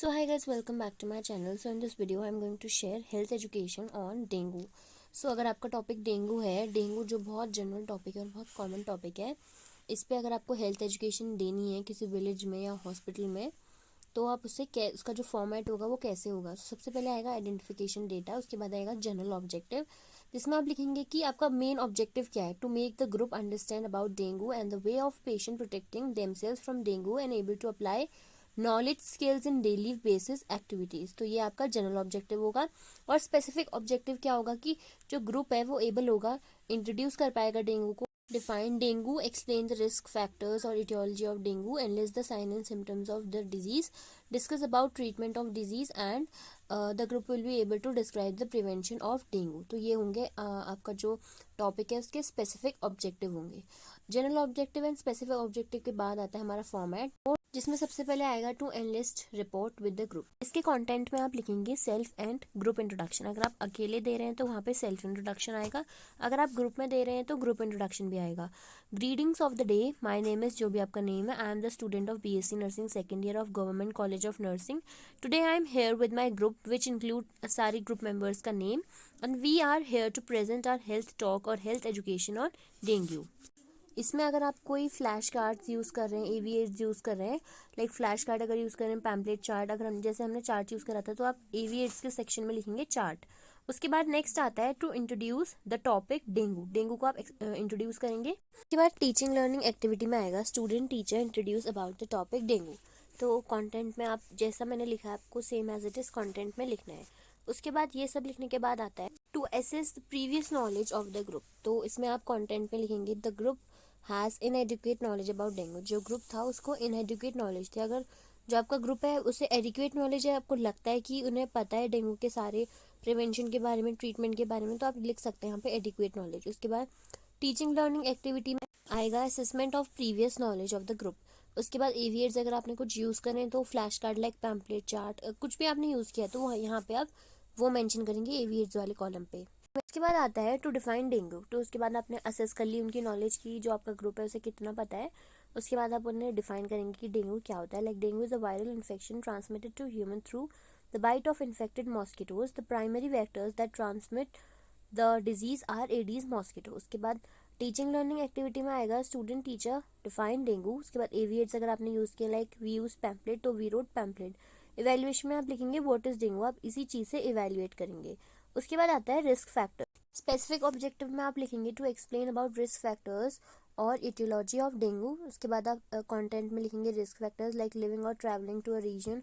So hi guys, welcome back to my channel. So in this video I'm going to share health education on dengue. So अगर आपका topic dengue है, dengue जो बहुत general topic है और बहुत common topic है, इस पे अगर आपको हेल्थ एजुकेशन देनी है किसी विलेज में या हॉस्पिटल में, तो आप उसका जो फॉर्मेट होगा वो कैसे होगा. सबसे पहले आएगा आइडेंटिफिकेशन डेटा, उसके बाद आएगा जनरल ऑब्जेक्टिव, जिसमें आप लिखेंगे कि आपका मेन ऑब्जेक्टिव क्या है. To make the group understand about dengue and the way of patient protecting themselves from dengue and able to apply knowledge skills in daily basis activities. तो ये आपका जनरल ऑब्जेक्टिव होगा. और स्पेसिफिक ऑब्जेक्टिव क्या होगा कि जो ग्रुप है वो एबल होगा, इंट्रोड्यूस कर पाएगा डेंगू को. Define dengue, explain the risk factors और aetiology of dengue, analyse the sign and symptoms of the disease, discuss about treatment of disease and the group will be able to describe the prevention of dengue. तो ये होंगे आपका जो topic है उसके specific objective होंगे. General objective and specific objective के बाद आता है हमारा फॉर्मेट, जिसमें सबसे पहले आएगा to enlist report with the group. इसके कंटेंट में आप लिखेंगे सेल्फ एंड ग्रुप इंट्रोडक्शन. अगर आप अकेले दे रहे हैं तो वहाँ पे सेल्फ इंट्रोडक्शन आएगा, अगर आप ग्रुप में दे रहे हैं तो ग्रुप इंट्रोडक्शन भी आएगा. Greetings of the day, my name is, जो भी आपका नेम है, I am the student of BSc nursing second year of government college of nursing. Today I am here with my group which include सारी group members का name, and we are here to present our health talk और health education on dengue. इसमें अगर आप कोई flash cards use कर रहे हैं, एवीएट्स यूज़ कर रहे हैं, लाइक फ्लैश कार्ड अगर यूज़ कर रहे हैं, पैम्पलेट चार्ट, अगर हम जैसे हमने चार्ट यूज़ करा था तो आप एवीएट्स के सेक्शन में लिखेंगे चार्ट. उसके बाद नेक्स्ट आता है to introduce the topic dengue. Dengue को आप इंट्रोड्यूस करेंगे. उसके बाद टीचिंग लर्निंग एक्टिविटी में आएगा student teacher introduce about the topic dengue. तो कंटेंट में आप जैसा मैंने लिखा है आपको same as it is content में लिखना है. उसके बाद ये सब लिखने के बाद आता है to assess the previous knowledge of the group. तो इसमें आप कंटेंट में लिखेंगे the group has inadequate knowledge about dengue. जो ग्रुप था उसको इनएडिक्वेट नॉलेज थी. अगर जो आपका ग्रुप है उसे एडिक्वेट नॉलेज है, आपको लगता है कि उन्हें पता है डेंगू के सारे प्रिवेंशन के बारे में, ट्रीटमेंट के बारे में, तो आप लिख सकते हैं यहाँ पे एडिक्वेट नॉलेज. उसके बाद टीचिंग लर्निंग एक्टिविटी में आएगा assessment of previous knowledge of the group. उसके बाद एवियर्स अगर आपने कुछ यूज़ करें तो flash card like pamphlet chart, कुछ भी आपने यूज़ किया तो यहाँ पे आप वो मेंशन करेंगे एवियर्स वाले कॉलम पे. उसके बाद आता है टू डिफाइन डेंगू. तो उसके बाद आपने असेस कर ली उनकी नॉलेज की, जो आपका ग्रुप है उसे कितना पता है. उसके बाद आप उन्हें डिफाइन करेंगे कि डेंगू क्या होता है. Like dengue is a viral infection transmitted to human through the bite of infected mosquitoes. The primary vectors that transmit the disease are Aedes mosquito. उसके बाद टीचिंग लर्निंग एक्टिविटी में आएगा स्टूडेंट टीचर डिफाइन डेंगू. उसके बाद एविएट्स अगर आपने use किया like we use pamphlet तो वी रोट पैम्पलेट. इवेल्युएशन में आप लिखेंगे व्हाट इज डेंगू, आप इसी चीज़ से इवेल्युएट करेंगे. उसके बाद आता है रिस्क फैक्टर. स्पेसिफिक ऑब्जेक्टिव में आप लिखेंगे to explain about risk factors और इटियोलॉजी ऑफ डेंगू. उसके बाद आप कंटेंट में लिखेंगे रिस्क फैक्टर्स लाइक लिविंग और travelling to a region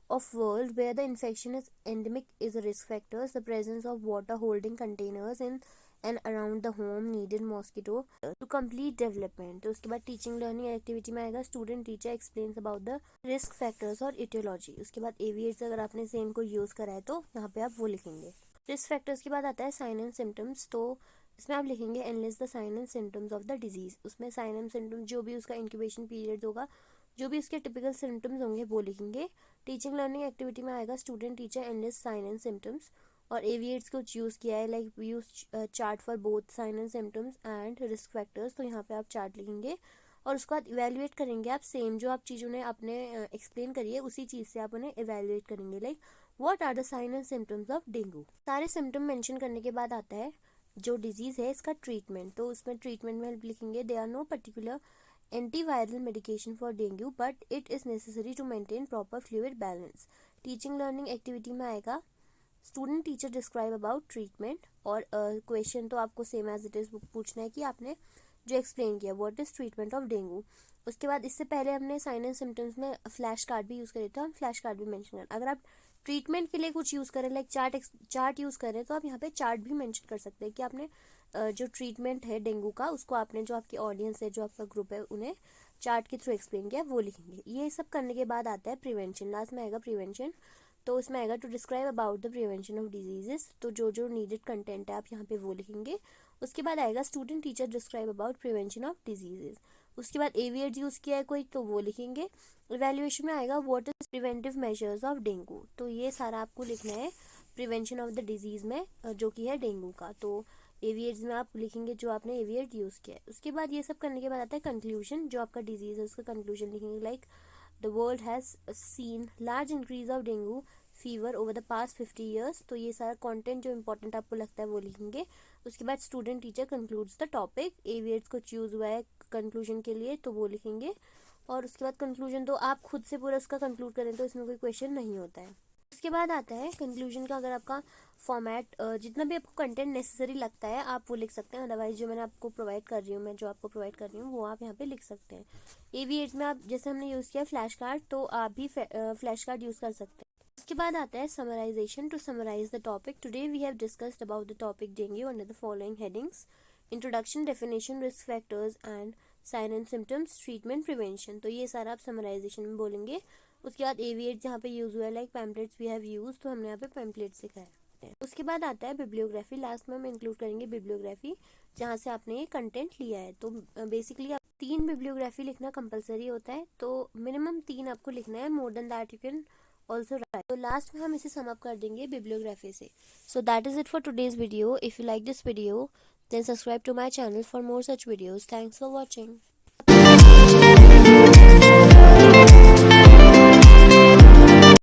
of world where the infection is endemic is a risk factors. The presence of water holding containers in and around the home needed mosquito to complete development. तो उसके बाद teaching learning activity में आएगा student teacher explains about the risk factors और etiology. उसके बाद एविएट्स अगर आपने सेम को यूज़ करा है तो यहाँ पे आप वो लिखेंगे. रिस्क फैक्टर्स के बाद आता है साइन एंड सिम्टम्स. तो इसमें आप लिखेंगे analyse the sign and symptoms of the disease. उसमें साइन एंड सिम्टम्स जो भी उसका इंक्यूबेशन पीरियड होगा, जो भी उसके टिपिकल सिम्टम्स होंगे वो लिखेंगे. टीचिंग लर्निंग एक्टिविटी में आएगा student teacher analyse sign and symptoms. और एविएट्स को यूज़ किया है like we use chart for both sign and symptoms and risk factors. तो यहाँ पे आप चार्ट लिखेंगे और उसके बाद इवेल्युएट करेंगे आप सेम जो आप चीज़ उन्हें आपने एक्सप्लेन करी है उसी चीज़ से आप उन्हें इवेल्युएट करेंगे. Like what are the sign and symptoms of dengue. सारे सिम्टम मेंशन करने के बाद आता है जो डिजीज़ है इसका ट्रीटमेंट. तो उसमें ट्रीटमेंट में लिखेंगे they are no particular antiviral medication for dengue but it is necessary to maintain proper fluid balance. Teaching learning activity में आएगा student teacher describe about treatment. और क्वेश्चन तो आपको सेम एज इट इज पूछना है कि आपने जो एक्सप्लेन किया what is treatment of dengue. उसके बाद इससे पहले हमने साइन एंड सिम्टम्स में फ्लैश कार्ड भी यूज़ करे थे, हम फ्लैश कार्ड भी मेंशन करें. अगर आप ट्रीटमेंट के लिए कुछ यूज़ करें लाइक चार्ट यूज़ करें तो आप यहाँ पे चार्ट भी मेंशन कर सकते हैं कि आपने जो ट्रीटमेंट है डेंगू का उसको आपने जो आपकी ऑडियंस है, जो आपका ग्रुप है, उन्हें चार्ट के थ्रू एक्सप्लेन किया वो लिखेंगे. ये सब करने के बाद आता है प्रिवेंशन. लास्ट में आएगा प्रिवेंशन. तो उसमें आएगा to describe about the prevention of diseases. तो जो नीडेड कंटेंट है आप यहाँ पे वो लिखेंगे. उसके बाद आएगा student teacher describe about prevention of diseases. उसके बाद एविएट यूज़ किया है कोई तो वो लिखेंगे. इवेल्युएशन में आएगा what is preventive measures of dengue. तो ये सारा आपको लिखना है प्रिवेंशन ऑफ द डिजीज में जो कि है डेंगू का. तो एविएट्स में आप लिखेंगे जो आपने एविएट यूज़ किया है. उसके बाद ये सब करने के बाद आता है कंक्लूजन. जो आपका डिजीज़ है उसका कंक्लूजन लिखेंगे like the world has seen large increase of dengue fever over the past 50 years. तो ये सारा कंटेंट जो इंपॉर्टेंट आपको लगता है वो लिखेंगे। उसके बाद student teacher concludes the topic, एवियर्स को चूज हुआ है कंक्लूजन के लिए तो वो लिखेंगे। और उसके बाद कंक्लूजन तो आप खुद से पूरा उसका कंक्लूड करें तो इसमें कोई क्वेश्चन नहीं होता है। उसके बाद आता है कंक्लूजन का। अगर आपका फॉर्मेट जितना भी आपको कंटेंट नेसेसरी लगता है आप वो लिख सकते हैं, अदरवाइज जो मैंने आपको प्रोवाइड कर रही हूँ, मैं जो आपको प्रोवाइड कर रही हूँ वो आप यहाँ पे लिख सकते हैं। एवी8 में आप जैसे हमने यूज़ किया फ्लैश कार्ड, तो आप भी फ्लैश कार्ड यूज़ कर सकते हैं। उसके बाद आता है summarisation. To summarise the topic, today we have discussed about the topic dengue under the following headings: introduction, definition, risk factors and sign and symptoms, treatment, prevention. तो ये सारा आप समराइजेशन में बोलेंगे। उसके बाद एविएट जहाँ पे यूज हुआ है like pamphlets we have use, तो हमने यहाँ पे पैम्पलेट्स लिखा है। उसके बाद आता है बिब्लियोग्राफी। लास्ट में हम इंक्लूड करेंगे बिब्लियोग्राफी जहाँ से आपने ये कंटेंट लिया है। तो बेसिकली आप 3 बिब्लियोग्राफी लिखना कंपलसरी होता है, तो मिनिमम 3 आपको लिखना है, more than that you can also right. तो लास्ट में हम इसे सम अप कर देंगे बिब्लियोग्राफी से। So that is it for today's video. If you like this video then subscribe to my channel for more such videos. Thanks for watching.